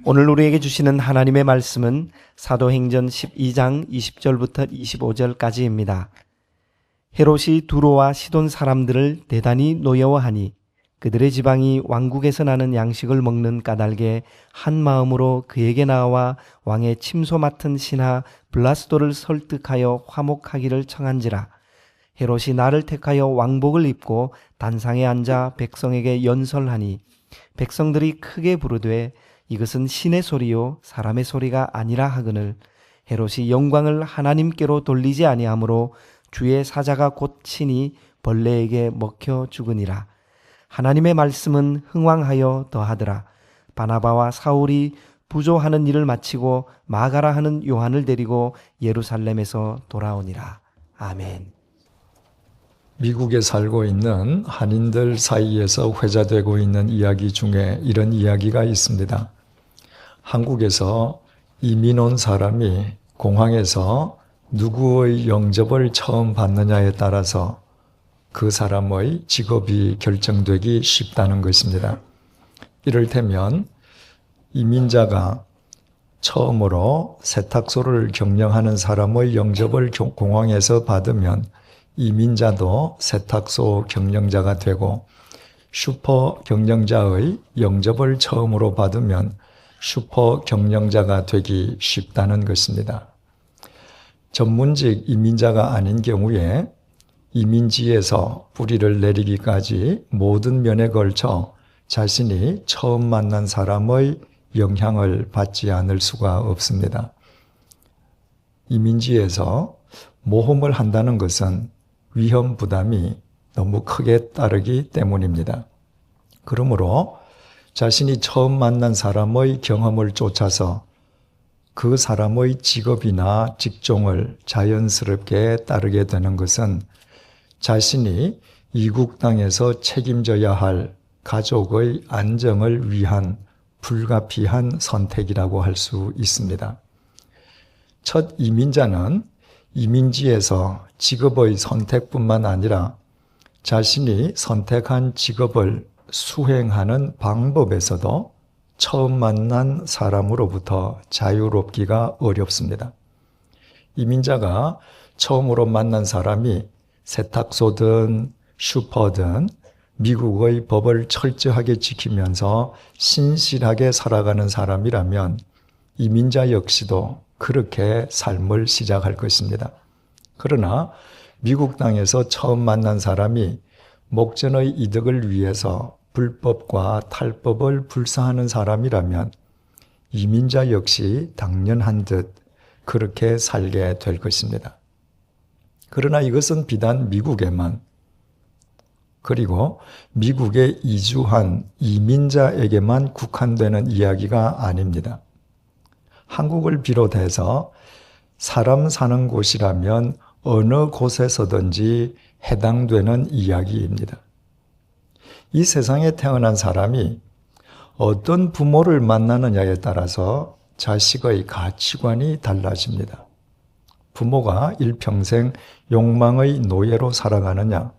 오늘 우리에게 주시는 하나님의 말씀은 사도행전 12장 20절부터 25절까지입니다. 헤롯이 두로와 시돈 사람들을 대단히 노여워하니 그들의 지방이 왕국에서 나는 양식을 먹는 까닭에 한 마음으로 그에게 나와 왕의 침소 맡은 신하 블라스도를 설득하여 화목하기를 청한지라. 헤롯이 나를 택하여 왕복을 입고 단상에 앉아 백성에게 연설하니 백성들이 크게 부르되 이것은 신의 소리요 사람의 소리가 아니라 하거늘 헤롯이 영광을 하나님께로 돌리지 아니하므로 주의 사자가 곧 친히 벌레에게 먹혀 죽으니라. 하나님의 말씀은 흥왕하여 더하더라. 바나바와 사울이 부조하는 일을 마치고 마가라 하는 요한을 데리고 예루살렘에서 돌아오니라. 아멘. 미국에 살고 있는 한인들 사이에서 회자되고 있는 이야기 중에 이런 이야기가 있습니다. 한국에서 이민 온 사람이 공항에서 누구의 영접을 처음 받느냐에 따라서 그 사람의 직업이 결정되기 쉽다는 것입니다. 이를테면 이민자가 처음으로 세탁소를 경영하는 사람의 영접을 공항에서 받으면 이민자도 세탁소 경영자가 되고, 슈퍼 경영자의 영접을 처음으로 받으면 슈퍼 경영자가 되기 쉽다는 것입니다. 전문직 이민자가 아닌 경우에 이민지에서 뿌리를 내리기까지 모든 면에 걸쳐 자신이 처음 만난 사람의 영향을 받지 않을 수가 없습니다. 이민지에서 모험을 한다는 것은 위험 부담이 너무 크게 따르기 때문입니다. 그러므로 자신이 처음 만난 사람의 경험을 쫓아서 그 사람의 직업이나 직종을 자연스럽게 따르게 되는 것은 자신이 이국 땅에서 책임져야 할 가족의 안정을 위한 불가피한 선택이라고 할 수 있습니다. 첫 이민자는 이민지에서 직업의 선택뿐만 아니라 자신이 선택한 직업을 수행하는 방법에서도 처음 만난 사람으로부터 자유롭기가 어렵습니다. 이민자가 처음으로 만난 사람이 세탁소든 슈퍼든 미국의 법을 철저하게 지키면서 신실하게 살아가는 사람이라면 이민자 역시도 그렇게 삶을 시작할 것입니다. 그러나 미국 땅에서 처음 만난 사람이 목전의 이득을 위해서 불법과 탈법을 불사하는 사람이라면 이민자 역시 당연한 듯 그렇게 살게 될 것입니다. 그러나 이것은 비단 미국에만, 그리고 미국에 이주한 이민자에게만 국한되는 이야기가 아닙니다. 한국을 비롯해서 사람 사는 곳이라면 어느 곳에서든지 해당되는 이야기입니다. 이 세상에 태어난 사람이 어떤 부모를 만나느냐에 따라서 자식의 가치관이 달라집니다. 부모가 일평생 욕망의 노예로 살아가느냐,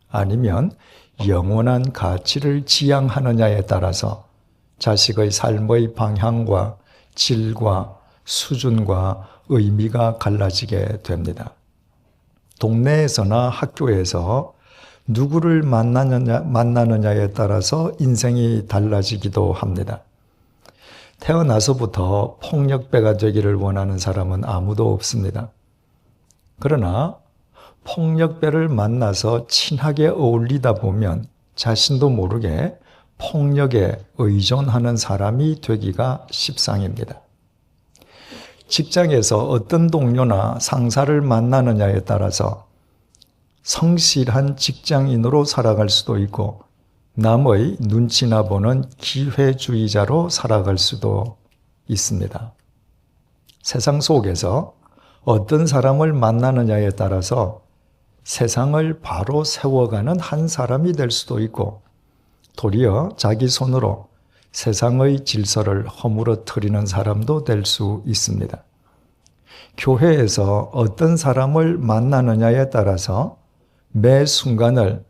아니면 영원한 가치를 지향하느냐에 따라서 자식의 삶의 방향과 질과 수준과 의미가 갈라지게 됩니다. 동네에서나 학교에서 누구를 만나느냐에 따라서 인생이 달라지기도 합니다. 태어나서부터 폭력배가 되기를 원하는 사람은 아무도 없습니다. 그러나 폭력배를 만나서 친하게 어울리다 보면 자신도 모르게 폭력에 의존하는 사람이 되기가 십상입니다. 직장에서 어떤 동료나 상사를 만나느냐에 따라서 성실한 직장인으로 살아갈 수도 있고 남의 눈치나 보는 기회주의자로 살아갈 수도 있습니다. 세상 속에서 어떤 사람을 만나느냐에 따라서 세상을 바로 세워가는 한 사람이 될 수도 있고 도리어 자기 손으로 세상의 질서를 허물어뜨리는 사람도 될 수 있습니다. 교회에서 어떤 사람을 만나느냐에 따라서 매 순간을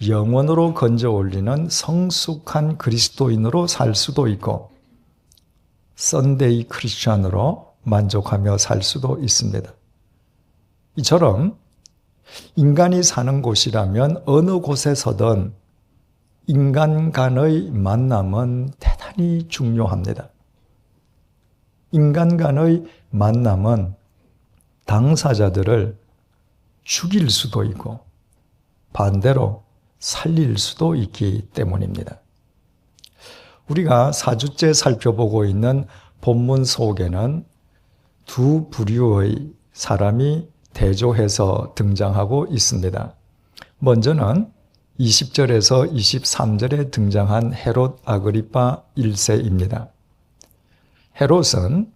영원으로 건져 올리는 성숙한 그리스도인으로 살 수도 있고 썬데이 크리스찬으로 만족하며 살 수도 있습니다. 이처럼 인간이 사는 곳이라면 어느 곳에서든 인간 간의 만남은 대단히 중요합니다. 인간 간의 만남은 당사자들을 죽일 수도 있고 반대로 살릴 수도 있기 때문입니다. 우리가 4주째 살펴보고 있는 본문 속에는 두 부류의 사람이 대조해서 등장하고 있습니다. 먼저는 20절에서 23절에 등장한 헤롯 아그리파 1세입니다. 헤롯은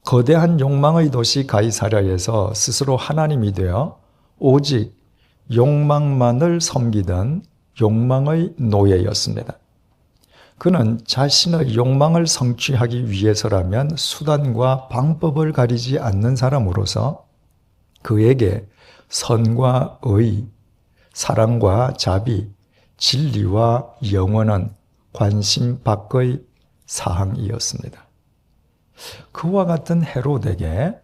거대한 욕망의 도시 가이사랴에서 스스로 하나님이 되어 오직 욕망만을 섬기던 욕망의 노예였습니다. 그는 자신의 욕망을 성취하기 위해서라면 수단과 방법을 가리지 않는 사람으로서 그에게 선과 의, 사랑과 자비, 진리와 영원은 관심 밖의 사항이었습니다. 그와 같은 헤롯에게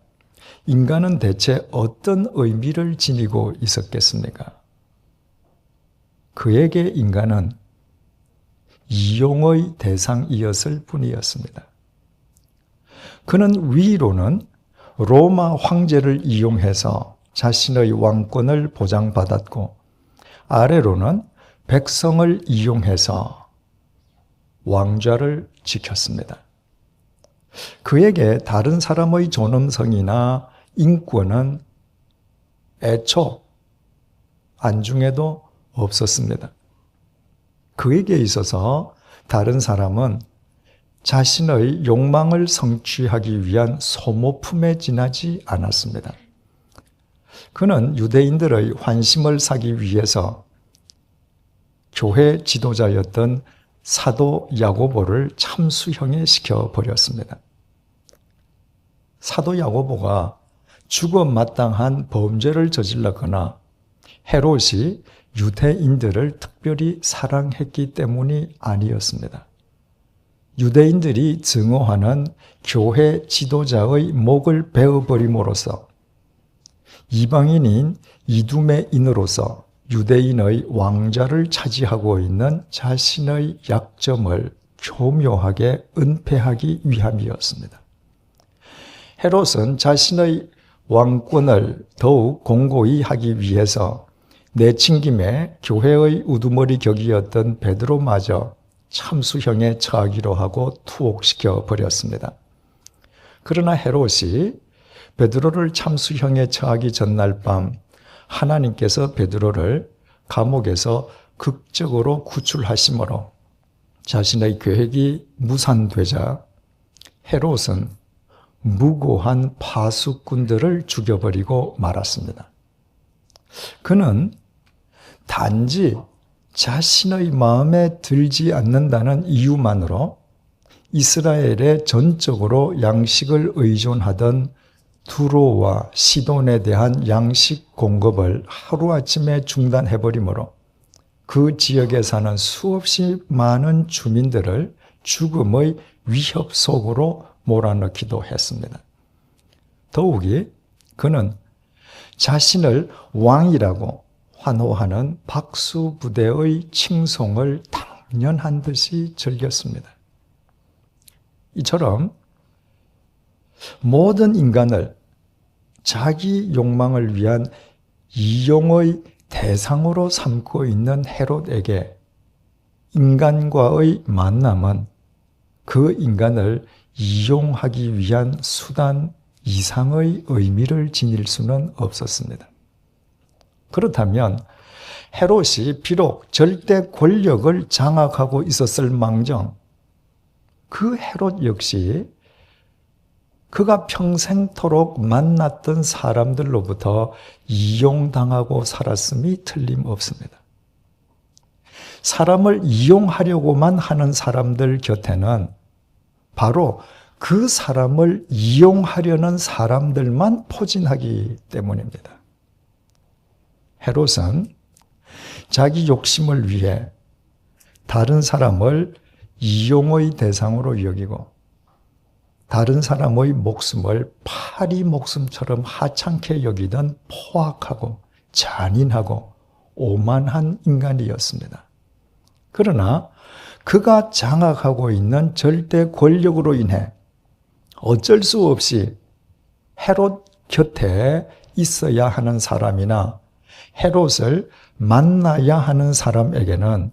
인간은 대체 어떤 의미를 지니고 있었겠습니까? 그에게 인간은 이용의 대상이었을 뿐이었습니다. 그는 위로는 로마 황제를 이용해서 자신의 왕권을 보장받았고 아래로는 백성을 이용해서 왕좌를 지켰습니다. 그에게 다른 사람의 존엄성이나 인권은 애초 안중에도 없었습니다. 그에게 있어서 다른 사람은 자신의 욕망을 성취하기 위한 소모품에 지나지 않았습니다. 그는 유대인들의 환심을 사기 위해서 교회 지도자였던 사도 야고보를 참수형에 시켜버렸습니다. 사도 야고보가 죽어 마땅한 범죄를 저질렀거나 헤롯이 유대인들을 특별히 사랑했기 때문이 아니었습니다. 유대인들이 증오하는 교회 지도자의 목을 베어버림으로써 이방인인 이두메인으로서 유대인의 왕좌를 차지하고 있는 자신의 약점을 교묘하게 은폐하기 위함이었습니다. 헤롯은 자신의 왕권을 더욱 공고히 하기 위해서 내친김에 교회의 우두머리 격이었던 베드로마저 참수형에 처하기로 하고 투옥시켜 버렸습니다. 그러나 헤롯이 베드로를 참수형에 처하기 전날 밤 하나님께서 베드로를 감옥에서 극적으로 구출하심으로 자신의 계획이 무산되자 헤롯은 무고한 파수꾼들을 죽여버리고 말았습니다. 그는 단지 자신의 마음에 들지 않는다는 이유만으로 이스라엘에 전적으로 양식을 의존하던 두로와 시돈에 대한 양식 공급을 하루아침에 중단해버리므로 그 지역에 사는 수없이 많은 주민들을 죽음의 위협 속으로 몰아넣기도 했습니다. 더욱이 그는 자신을 왕이라고 환호하는 박수부대의 칭송을 당연한 듯이 즐겼습니다. 이처럼 모든 인간을 자기 욕망을 위한 이용의 대상으로 삼고 있는 헤롯에게 인간과의 만남은 그 인간을 이용하기 위한 수단 이상의 의미를 지닐 수는 없었습니다. 그렇다면 헤롯이 비록 절대 권력을 장악하고 있었을 망정 그 헤롯 역시 그가 평생토록 만났던 사람들로부터 이용당하고 살았음이 틀림없습니다. 사람을 이용하려고만 하는 사람들 곁에는 바로 그 사람을 이용하려는 사람들만 포진하기 때문입니다. 헤롯은 자기 욕심을 위해 다른 사람을 이용의 대상으로 여기고 다른 사람의 목숨을 파리 목숨처럼 하찮게 여기던 포악하고 잔인하고 오만한 인간이었습니다. 그러나 그가 장악하고 있는 절대 권력으로 인해 어쩔 수 없이 헤롯 곁에 있어야 하는 사람이나 헤롯을 만나야 하는 사람에게는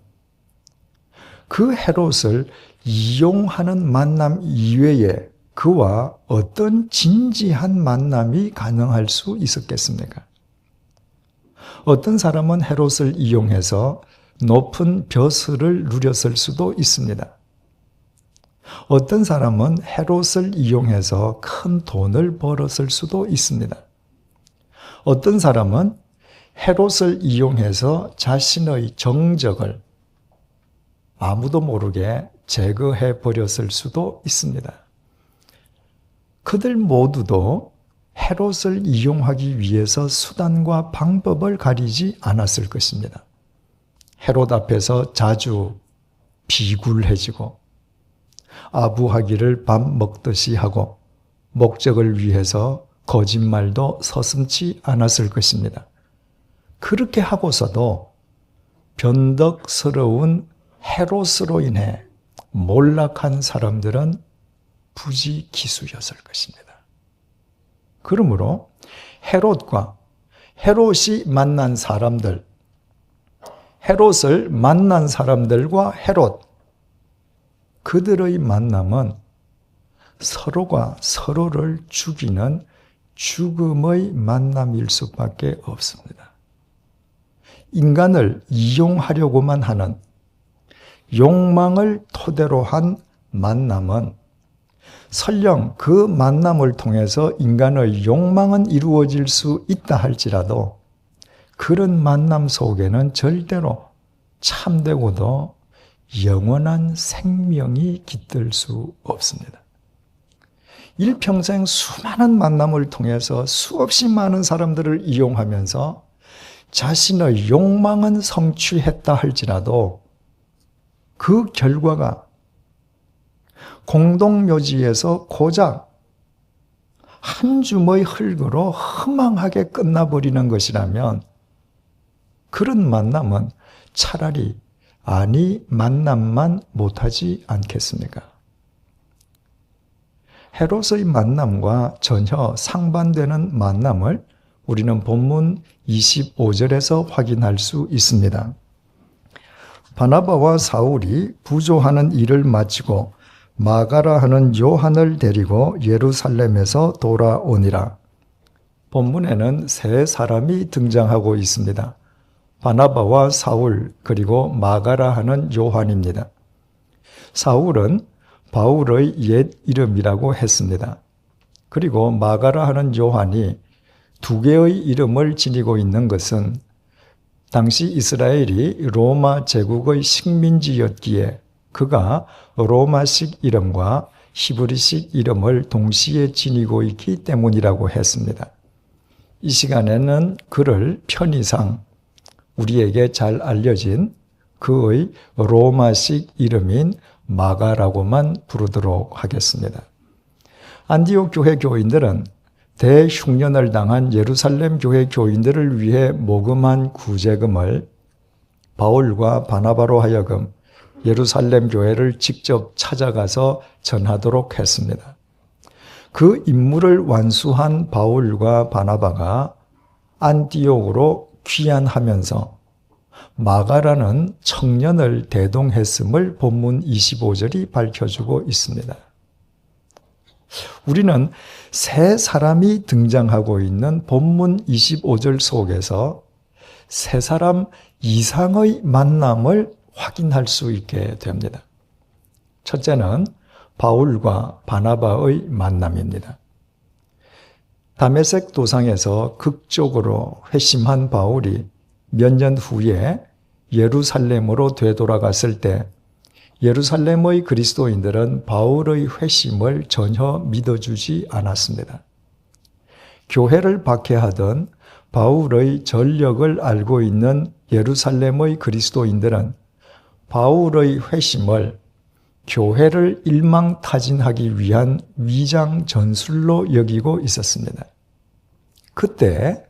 그 헤롯을 이용하는 만남 이외에 그와 어떤 진지한 만남이 가능할 수 있었겠습니까? 어떤 사람은 헤롯을 이용해서 높은 벼슬을 누렸을 수도 있습니다. 어떤 사람은 헤롯을 이용해서 큰 돈을 벌었을 수도 있습니다. 어떤 사람은 헤롯을 이용해서 자신의 정적을 아무도 모르게 제거해 버렸을 수도 있습니다. 그들 모두도 헤롯을 이용하기 위해서 수단과 방법을 가리지 않았을 것입니다. 헤롯 앞에서 자주 비굴해지고 아부하기를 밥 먹듯이 하고 목적을 위해서 거짓말도 서슴지 않았을 것입니다. 그렇게 하고서도 변덕스러운 헤롯으로 인해 몰락한 사람들은 부지기수였을 것입니다. 그러므로 헤롯과 헤롯이 만난 사람들, 헤롯을 만난 사람들과 헤롯, 그들의 만남은 서로가 서로를 죽이는 죽음의 만남일 수밖에 없습니다. 인간을 이용하려고만 하는 욕망을 토대로 한 만남은 설령 그 만남을 통해서 인간의 욕망은 이루어질 수 있다 할지라도 그런 만남 속에는 절대로 참되고도 영원한 생명이 깃들 수 없습니다. 일평생 수많은 만남을 통해서 수없이 많은 사람들을 이용하면서 자신의 욕망은 성취했다 할지라도 그 결과가 공동묘지에서 고작 한 줌의 흙으로 허망하게 끝나버리는 것이라면 그런 만남은 차라리 아니 만남만 못하지 않겠습니까? 헤롯의 만남과 전혀 상반되는 만남을 우리는 본문 25절에서 확인할 수 있습니다. 바나바와 사울이 부조하는 일을 마치고 마가라 하는 요한을 데리고 예루살렘에서 돌아오니라. 본문에는 세 사람이 등장하고 있습니다. 바나바와 사울 그리고 마가라 하는 요한입니다. 사울은 바울의 옛 이름이라고 했습니다. 그리고 마가라 하는 요한이 두 개의 이름을 지니고 있는 것은 당시 이스라엘이 로마 제국의 식민지였기에 그가 로마식 이름과 히브리식 이름을 동시에 지니고 있기 때문이라고 했습니다. 이 시간에는 그를 편의상 우리에게 잘 알려진 그의 로마식 이름인 마가라고만 부르도록 하겠습니다. 안디옥 교회 교인들은 대흉년을 당한 예루살렘 교회 교인들을 위해 모금한 구제금을 바울과 바나바로 하여금 예루살렘 교회를 직접 찾아가서 전하도록 했습니다. 그 임무를 완수한 바울과 바나바가 안디옥으로 귀환하면서 마가라는 청년을 대동했음을 본문 25절이 밝혀주고 있습니다. 우리는 세 사람이 등장하고 있는 본문 25절 속에서 세 사람 이상의 만남을 확인할 수 있게 됩니다. 첫째는 바울과 바나바의 만남입니다. 다메섹 도상에서 극적으로 회심한 바울이 몇 년 후에 예루살렘으로 되돌아갔을 때 예루살렘의 그리스도인들은 바울의 회심을 전혀 믿어주지 않았습니다. 교회를 박해하던 바울의 전력을 알고 있는 예루살렘의 그리스도인들은 바울의 회심을 교회를 일망타진하기 위한 위장 전술로 여기고 있었습니다. 그때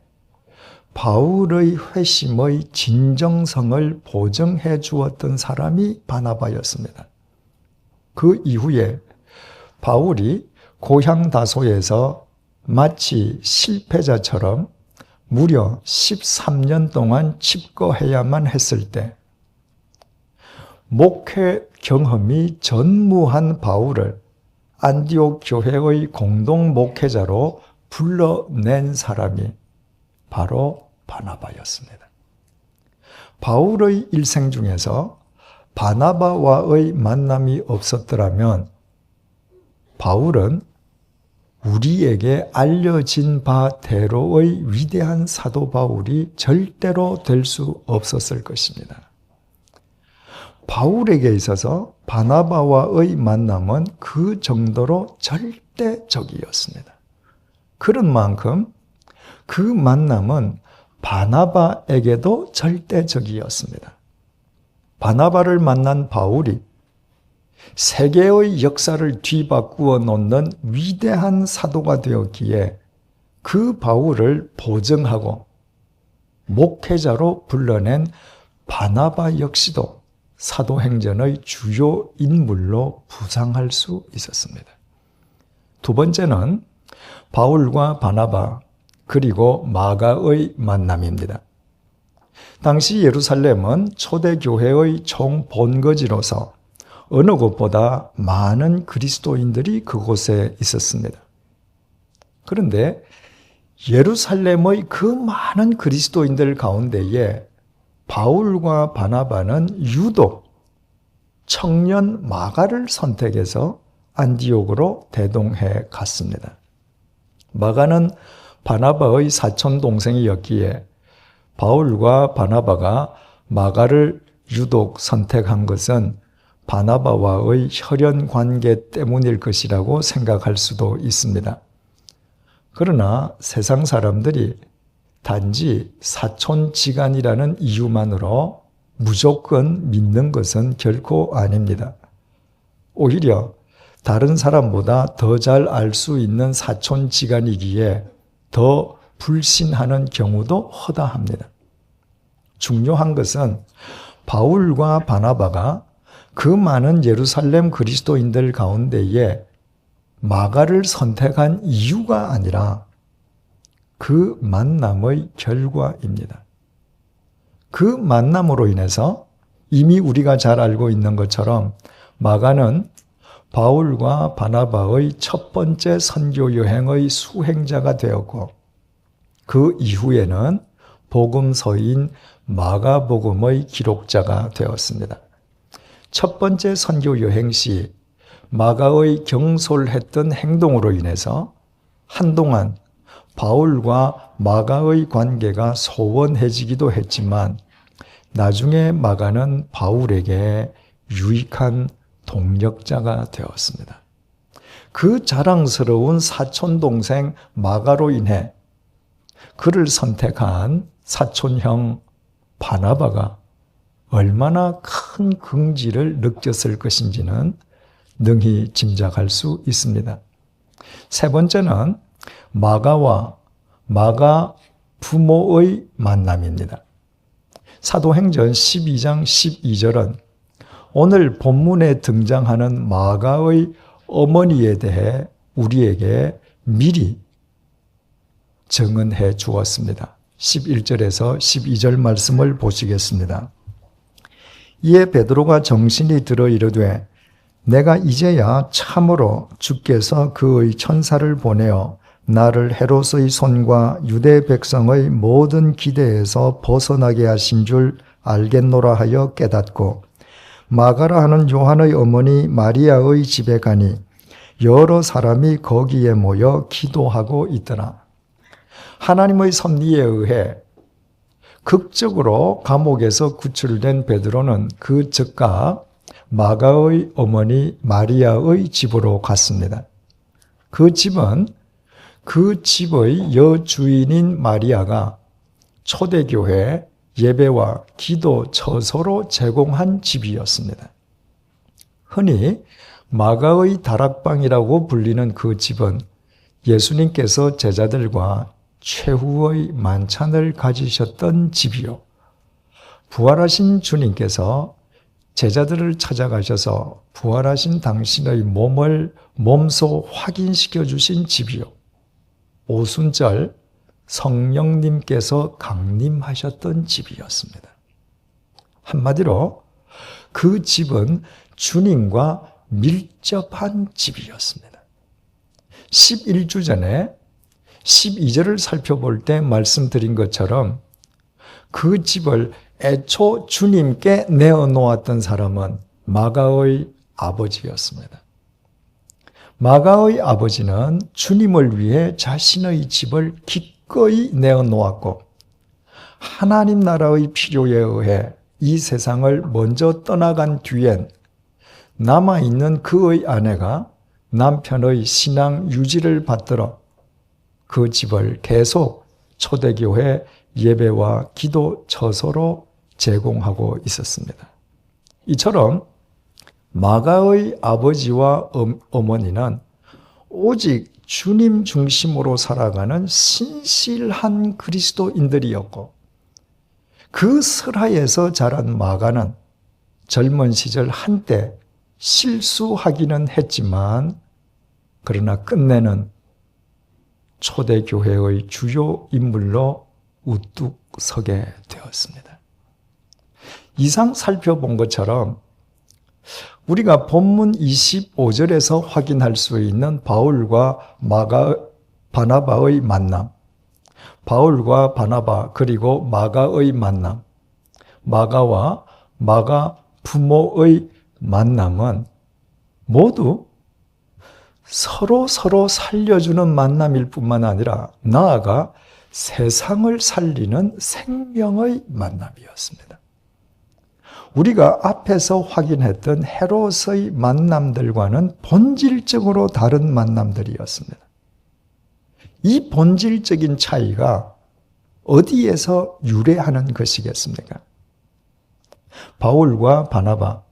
바울의 회심의 진정성을 보증해 주었던 사람이 바나바였습니다. 그 이후에 바울이 고향 다소에서 마치 실패자처럼 무려 13년 동안 칩거해야만 했을 때 목회 경험이 전무한 바울을 안디옥 교회의 공동 목회자로 불러낸 사람이 바로 바나바였습니다. 바울의 일생 중에서 바나바와의 만남이 없었더라면 바울은 우리에게 알려진 바대로의 위대한 사도 바울이 절대로 될 수 없었을 것입니다. 바울에게 있어서 바나바와의 만남은 그 정도로 절대적이었습니다. 그런 만큼 그 만남은 바나바에게도 절대적이었습니다. 바나바를 만난 바울이 세계의 역사를 뒤바꾸어 놓는 위대한 사도가 되었기에 그 바울을 보증하고 목회자로 불러낸 바나바 역시도 사도행전의 주요 인물로 부상할 수 있었습니다. 두 번째는 바울과 바나바 그리고 마가의 만남입니다. 당시 예루살렘은 초대교회의 총본거지로서 어느 곳보다 많은 그리스도인들이 그곳에 있었습니다. 그런데 예루살렘의 그 많은 그리스도인들 가운데에 바울과 바나바는 유독 청년 마가를 선택해서 안디옥으로 대동해 갔습니다. 마가는 바나바의 사촌 동생이었기에 바울과 바나바가 마가를 유독 선택한 것은 바나바와의 혈연 관계 때문일 것이라고 생각할 수도 있습니다. 그러나 세상 사람들이 단지 사촌지간이라는 이유만으로 무조건 믿는 것은 결코 아닙니다. 오히려 다른 사람보다 더 잘 알 수 있는 사촌지간이기에 더 불신하는 경우도 허다합니다. 중요한 것은 바울과 바나바가 그 많은 예루살렘 그리스도인들 가운데에 마가를 선택한 이유가 아니라 그 만남의 결과입니다. 그 만남으로 인해서 이미 우리가 잘 알고 있는 것처럼 마가는 바울과 바나바의 첫 번째 선교 여행의 수행자가 되었고 그 이후에는 복음서인 마가복음의 기록자가 되었습니다. 첫 번째 선교 여행 시 마가의 경솔했던 행동으로 인해서 한동안 바울과 마가의 관계가 소원해지기도 했지만 나중에 마가는 바울에게 유익한 동력자가 되었습니다. 그 자랑스러운 사촌동생 마가로 인해 그를 선택한 사촌형 바나바가 얼마나 큰 긍지를 느꼈을 것인지는 능히 짐작할 수 있습니다. 세 번째는 마가와 마가 부모의 만남입니다. 사도행전 12장 12절은 오늘 본문에 등장하는 마가의 어머니에 대해 우리에게 미리 증언해 주었습니다. 11절에서 12절 말씀을 보시겠습니다. 이에 베드로가 정신이 들어 이르되 내가 이제야 참으로 주께서 그의 천사를 보내어 나를 헤롯의 손과 유대 백성의 모든 기대에서 벗어나게 하신 줄 알겠노라 하여 깨닫고 마가라 하는 요한의 어머니 마리아의 집에 가니 여러 사람이 거기에 모여 기도하고 있더라. 하나님의 섭리에 의해 극적으로 감옥에서 구출된 베드로는 그 즉각 마가의 어머니 마리아의 집으로 갔습니다. 그 집은 그 집의 여주인인 마리아가 초대교회 예배와 기도 처소로 제공한 집이었습니다. 흔히 마가의 다락방이라고 불리는 그 집은 예수님께서 제자들과 최후의 만찬을 가지셨던 집이요. 부활하신 주님께서 제자들을 찾아가셔서 부활하신 당신의 몸을 몸소 확인시켜 주신 집이요. 오순절 성령님께서 강림하셨던 집이었습니다. 한마디로 그 집은 주님과 밀접한 집이었습니다. 11주 전에 12절을 살펴볼 때 말씀드린 것처럼 그 집을 애초 주님께 내어놓았던 사람은 마가의 아버지였습니다. 마가의 아버지는 주님을 위해 자신의 집을 기꺼이 내어놓았고 하나님 나라의 필요에 의해 이 세상을 먼저 떠나간 뒤엔 남아있는 그의 아내가 남편의 신앙 유지를 받들어 그 집을 계속 초대교회 예배와 기도 처소로 제공하고 있었습니다. 이처럼 마가의 아버지와 어머니는 오직 주님 중심으로 살아가는 신실한 그리스도인들이었고 그 슬하에서 자란 마가는 젊은 시절 한때 실수하기는 했지만 그러나 끝내는 초대교회의 주요 인물로 우뚝 서게 되었습니다. 이상 살펴본 것처럼 우리가 본문 25절에서 확인할 수 있는 바울과 바나바의 만남, 바울과 바나바 그리고 마가의 만남, 마가와 마가 부모의 만남은 모두 서로 살려주는 만남일 뿐만 아니라 나아가 세상을 살리는 생명의 만남이었습니다. 우리가 앞에서 확인했던 헤롯의 만남들과는 본질적으로 다른 만남들이었습니다. 이 본질적인 차이가 어디에서 유래하는 것이겠습니까? 바울과 바나바,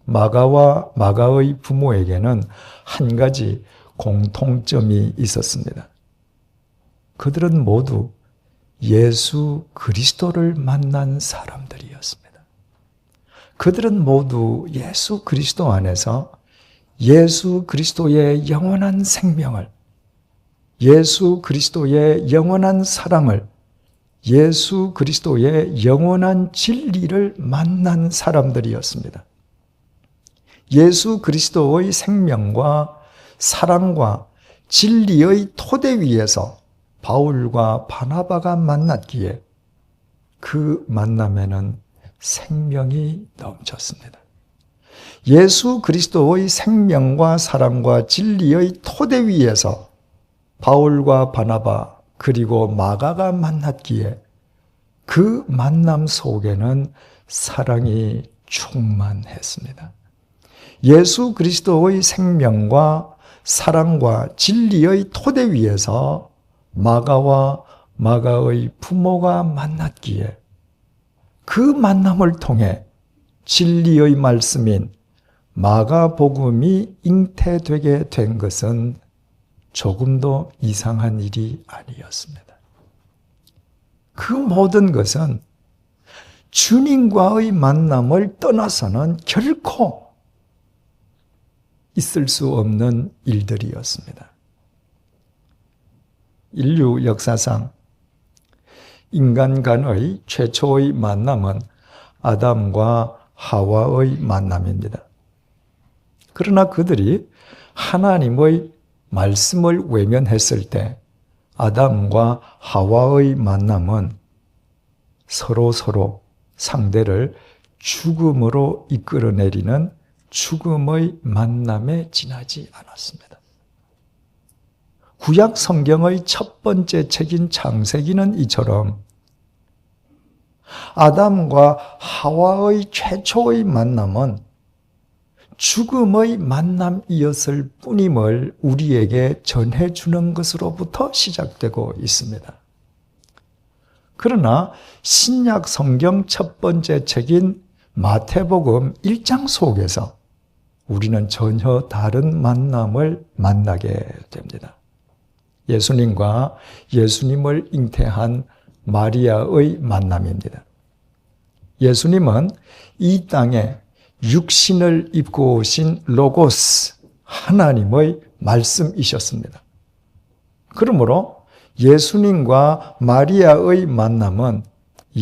마가와 마가의 부모에게는 한 가지 공통점이 있었습니다. 그들은 모두 예수 그리스도를 만난 사람들이었습니다. 그들은 모두 예수 그리스도 안에서 예수 그리스도의 영원한 생명을, 예수 그리스도의 영원한 사랑을, 예수 그리스도의 영원한 진리를 만난 사람들이었습니다. 예수 그리스도의 생명과 사랑과 진리의 토대 위에서 바울과 바나바가 만났기에 그 만남에는 생명이 넘쳤습니다. 예수 그리스도의 생명과 사랑과 진리의 토대 위에서 바울과 바나바 그리고 마가가 만났기에 그 만남 속에는 사랑이 충만했습니다. 예수 그리스도의 생명과 사랑과 진리의 토대 위에서 마가와 마가의 부모가 만났기에 그 만남을 통해 진리의 말씀인 마가복음이 잉태되게 된 것은 조금도 이상한 일이 아니었습니다. 그 모든 것은 주님과의 만남을 떠나서는 결코 있을 수 없는 일들이었습니다. 인류 역사상 인간 간의 최초의 만남은 아담과 하와의 만남입니다. 그러나 그들이 하나님의 말씀을 외면했을 때 아담과 하와의 만남은 서로 상대를 죽음으로 이끌어내리는 죽음의 만남에 지나지 않았습니다. 구약 성경의 첫 번째 책인 창세기는 이처럼 아담과 하와의 최초의 만남은 죽음의 만남이었을 뿐임을 우리에게 전해주는 것으로부터 시작되고 있습니다. 그러나 신약 성경 첫 번째 책인 마태복음 1장 속에서 우리는 전혀 다른 만남을 만나게 됩니다. 예수님과 예수님을 잉태한 마리아의 만남입니다. 예수님은 이 땅에 육신을 입고 오신 로고스, 하나님의 말씀이셨습니다. 그러므로 예수님과 마리아의 만남은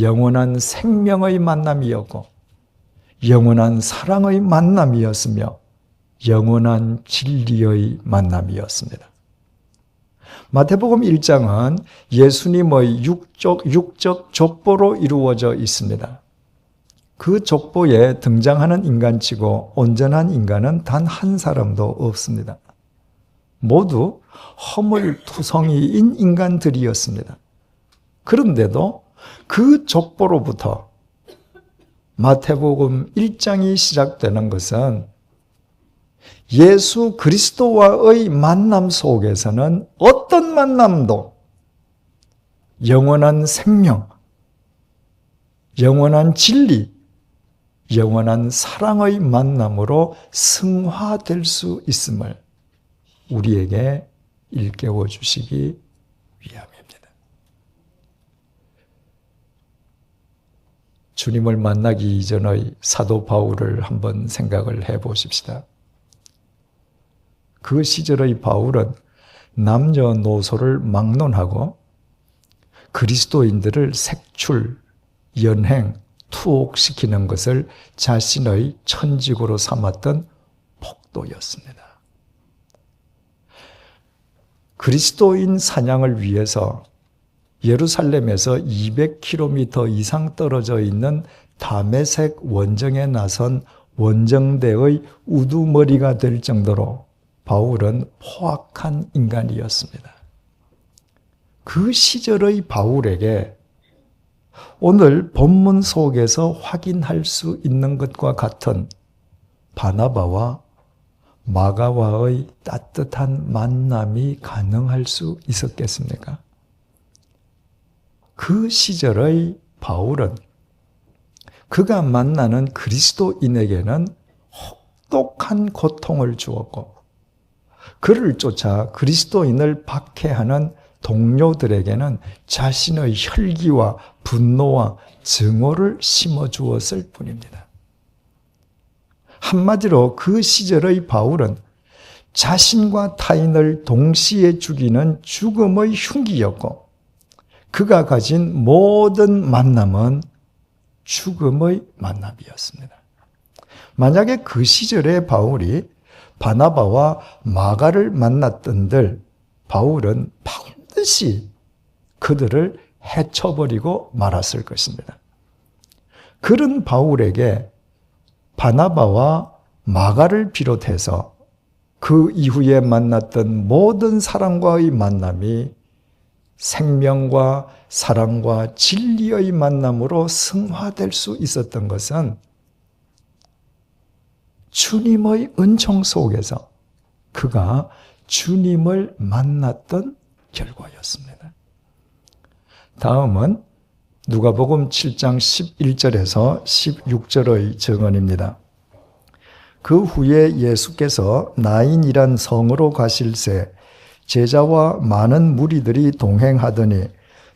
영원한 생명의 만남이었고 영원한 사랑의 만남이었으며 영원한 진리의 만남이었습니다. 마태복음 1장은 예수님의 육적 족보로 이루어져 있습니다. 그 족보에 등장하는 인간치고 온전한 인간은 단 한 사람도 없습니다. 모두 허물투성이인 인간들이었습니다. 그런데도 그 족보로부터 마태복음 1장이 시작되는 것은 예수 그리스도와의 만남 속에서는 어떤 만남도 영원한 생명, 영원한 진리, 영원한 사랑의 만남으로 승화될 수 있음을 우리에게 일깨워 주시기 위함입니다. 주님을 만나기 이전의 사도 바울을 한번 생각을 해 보십시다. 그 시절의 바울은 남녀노소를 막론하고 그리스도인들을 색출, 연행, 투옥시키는 것을 자신의 천직으로 삼았던 폭도였습니다. 그리스도인 사냥을 위해서 예루살렘에서 200km 이상 떨어져 있는 다메섹 원정에 나선 원정대의 우두머리가 될 정도로 바울은 포악한 인간이었습니다. 그 시절의 바울에게 오늘 본문 속에서 확인할 수 있는 것과 같은 바나바와 마가와의 따뜻한 만남이 가능할 수 있었겠습니까? 그 시절의 바울은 그가 만나는 그리스도인에게는 혹독한 고통을 주었고 그를 쫓아 그리스도인을 박해하는 동료들에게는 자신의 혈기와 분노와 증오를 심어주었을 뿐입니다. 한마디로 그 시절의 바울은 자신과 타인을 동시에 죽이는 죽음의 흉기였고 그가 가진 모든 만남은 죽음의 만남이었습니다. 만약에 그 시절에 바울이 바나바와 마가를 만났던들 바울은 반드시 그들을 해쳐버리고 말았을 것입니다. 그런 바울에게 바나바와 마가를 비롯해서 그 이후에 만났던 모든 사람과의 만남이 생명과 사랑과 진리의 만남으로 승화될 수 있었던 것은 주님의 은총 속에서 그가 주님을 만났던 결과였습니다. 다음은 누가복음 7장 11절에서 16절의 증언입니다. 그 후에 예수께서 나인이란 성으로 가실새 제자와 많은 무리들이 동행하더니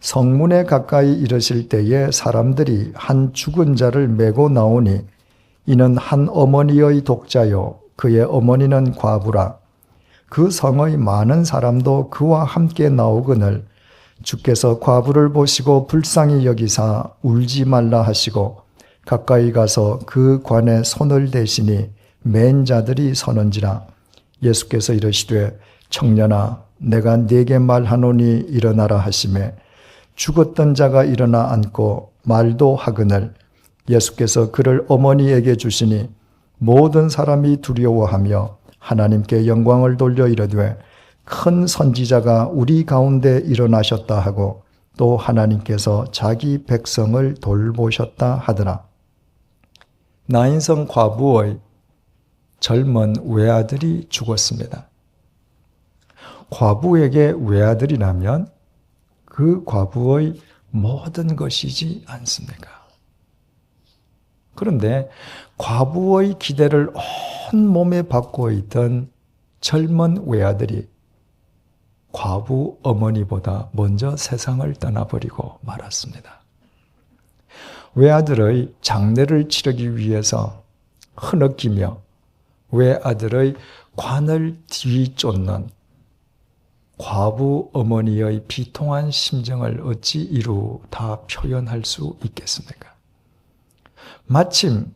성문에 가까이 이르실 때에 사람들이 한 죽은 자를 메고 나오니 이는 한 어머니의 독자요 그의 어머니는 과부라. 그 성의 많은 사람도 그와 함께 나오거늘 주께서 과부를 보시고 불쌍히 여기사 울지 말라 하시고 가까이 가서 그 관에 손을 대시니 맨 자들이 서는지라. 예수께서 이르시되 청년아 내가 네게 말하노니 일어나라 하시매 죽었던 자가 일어나 앉고 말도 하거늘 예수께서 그를 어머니에게 주시니 모든 사람이 두려워하며 하나님께 영광을 돌려 이르되 큰 선지자가 우리 가운데 일어나셨다 하고 또 하나님께서 자기 백성을 돌보셨다 하더라. 나인성 과부의 젊은 외아들이 죽었습니다. 과부에게 외아들이라면 그 과부의 모든 것이지 않습니까? 그런데 과부의 기대를 온몸에 받고 있던 젊은 외아들이 과부 어머니보다 먼저 세상을 떠나버리고 말았습니다. 외아들의 장례를 치르기 위해서 흐느끼며 외아들의 관을 뒤쫓는 과부 어머니의 비통한 심정을 어찌 이루 다 표현할 수 있겠습니까? 마침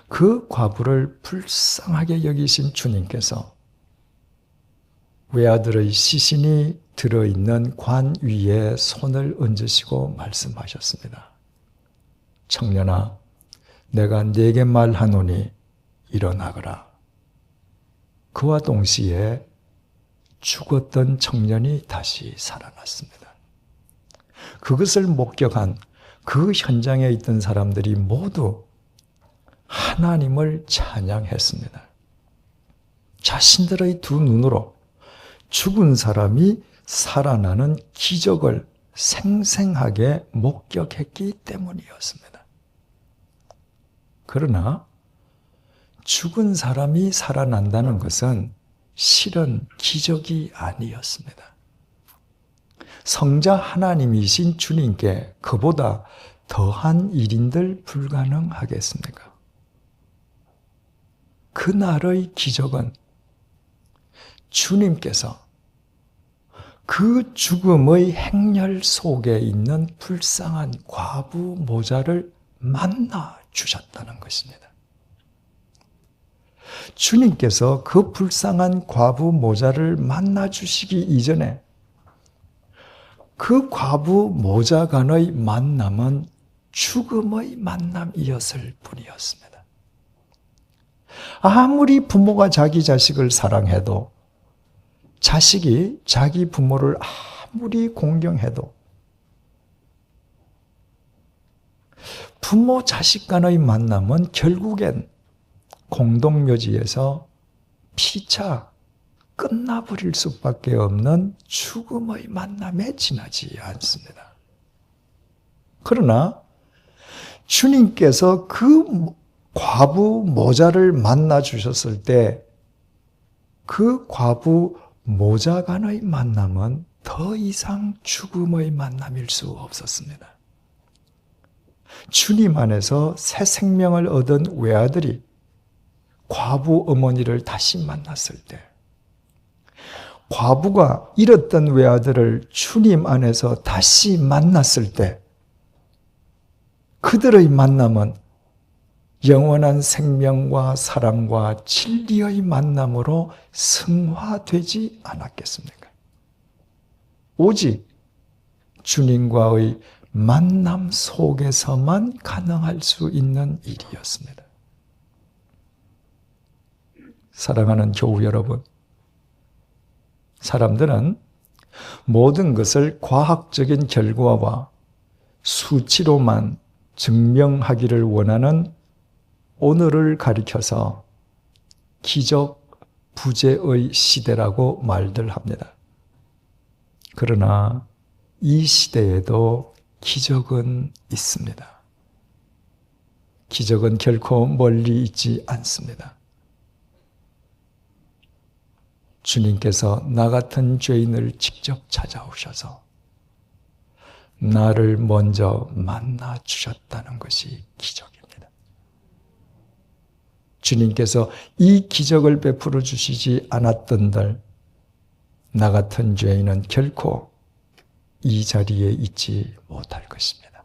그 과부를 불쌍하게 여기신 주님께서 외아들의 시신이 들어있는 관 위에 손을 얹으시고 말씀하셨습니다. 청년아, 내가 네게 말하노니 일어나거라. 그와 동시에 죽었던 청년이 다시 살아났습니다. 그것을 목격한 그 현장에 있던 사람들이 모두 하나님을 찬양했습니다. 자신들의 두 눈으로 죽은 사람이 살아나는 기적을 생생하게 목격했기 때문이었습니다. 그러나 죽은 사람이 살아난다는 것은 실은 기적이 아니었습니다. 성자 하나님이신 주님께 그보다 더한 일인들 불가능하겠습니까? 그날의 기적은 주님께서 그 죽음의 행렬 속에 있는 불쌍한 과부 모자를 만나 주셨다는 것입니다. 주님께서 그 불쌍한 과부 모자를 만나 주시기 이전에 그 과부 모자간의 만남은 죽음의 만남이었을 뿐이었습니다. 아무리 부모가 자기 자식을 사랑해도, 자식이 자기 부모를 아무리 공경해도 부모 자식 간의 만남은 결국엔 공동묘지에서 피차 끝나버릴 수밖에 없는 죽음의 만남에 지나지 않습니다. 그러나 주님께서 그 과부 모자를 만나 주셨을 때 그 과부 모자 간의 만남은 더 이상 죽음의 만남일 수 없었습니다. 주님 안에서 새 생명을 얻은 외아들이 과부 어머니를 다시 만났을 때, 과부가 잃었던 외아들을 주님 안에서 다시 만났을 때, 그들의 만남은 영원한 생명과 사랑과 진리의 만남으로 승화되지 않았겠습니까? 오직 주님과의 만남 속에서만 가능할 수 있는 일이었습니다. 사랑하는 교우 여러분, 사람들은 모든 것을 과학적인 결과와 수치로만 증명하기를 원하는 오늘을 가리켜서 기적 부재의 시대라고 말들 합니다. 그러나 이 시대에도 기적은 있습니다. 기적은 결코 멀리 있지 않습니다. 주님께서 나 같은 죄인을 직접 찾아오셔서 나를 먼저 만나 주셨다는 것이 기적입니다. 주님께서 이 기적을 베풀어 주시지 않았던들 나 같은 죄인은 결코 이 자리에 있지 못할 것입니다.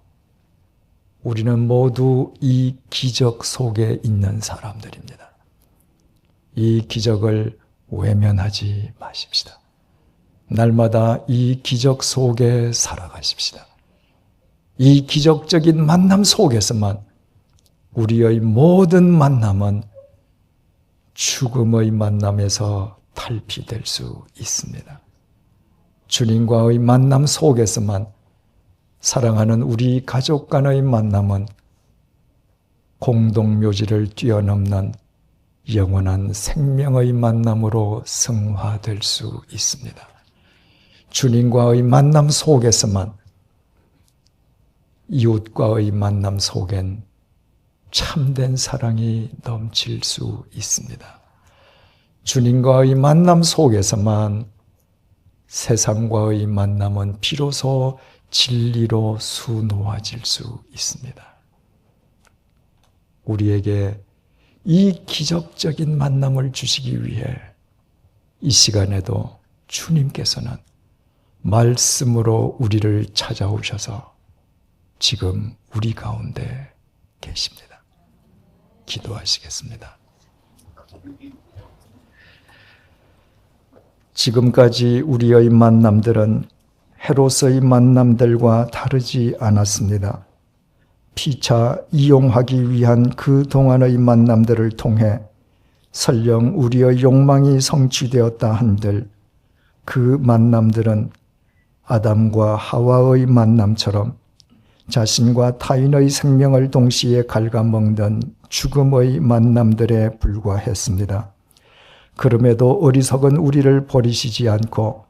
우리는 모두 이 기적 속에 있는 사람들입니다. 이 기적을 외면하지 마십시다. 날마다 이 기적 속에 살아가십시다. 이 기적적인 만남 속에서만 우리의 모든 만남은 죽음의 만남에서 탈피될 수 있습니다. 주님과의 만남 속에서만 사랑하는 우리 가족 간의 만남은 공동묘지를 뛰어넘는 영원한 생명의 만남으로 승화될 수 있습니다. 주님과의 만남 속에서만 이웃과의 만남 속엔 참된 사랑이 넘칠 수 있습니다. 주님과의 만남 속에서만 세상과의 만남은 비로소 진리로 수놓아질 수 있습니다. 우리에게 이 기적적인 만남을 주시기 위해 이 시간에도 주님께서는 말씀으로 우리를 찾아오셔서 지금 우리 가운데 계십니다. 기도하시겠습니다. 지금까지 우리의 만남들은 헤롯의 만남들과 다르지 않았습니다. 피차 이용하기 위한 그 동안의 만남들을 통해 설령 우리의 욕망이 성취되었다 한들 그 만남들은 아담과 하와의 만남처럼 자신과 타인의 생명을 동시에 갉아먹는 죽음의 만남들에 불과했습니다. 그럼에도 어리석은 우리를 버리시지 않고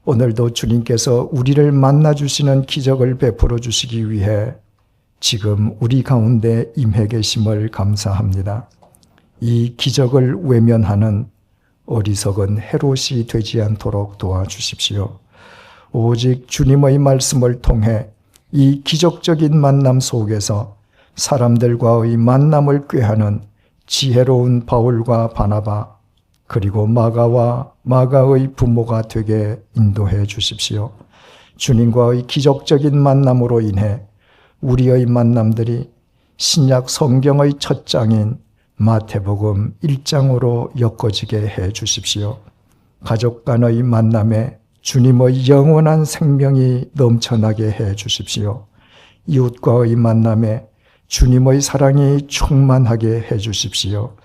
오늘도 주님께서 우리를 만나주시는 기적을 베풀어 주시기 위해 지금 우리 가운데 임해 계심을 감사합니다. 이 기적을 외면하는 어리석은 헤롯이 되지 않도록 도와주십시오. 오직 주님의 말씀을 통해 이 기적적인 만남 속에서 사람들과의 만남을 꾀하는 지혜로운 바울과 바나바 그리고 마가와 마가의 부모가 되게 인도해 주십시오. 주님과의 기적적인 만남으로 인해 우리의 만남들이 신약 성경의 첫 장인 마태복음 1장으로 엮어지게 해 주십시오. 가족 간의 만남에 주님의 영원한 생명이 넘쳐나게 해 주십시오. 이웃과의 만남에 주님의 사랑이 충만하게 해 주십시오.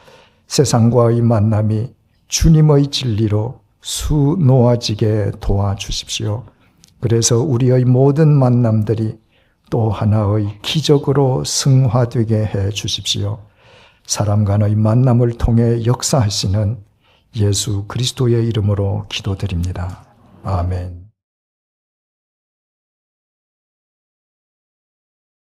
세상과의 만남이 주님의 진리로 수놓아지게 도와주십시오. 그래서 우리의 모든 만남들이 또 하나의 기적으로 승화되게 해 주십시오. 사람 간의 만남을 통해 역사하시는 예수 그리스도의 이름으로 기도드립니다. 아멘.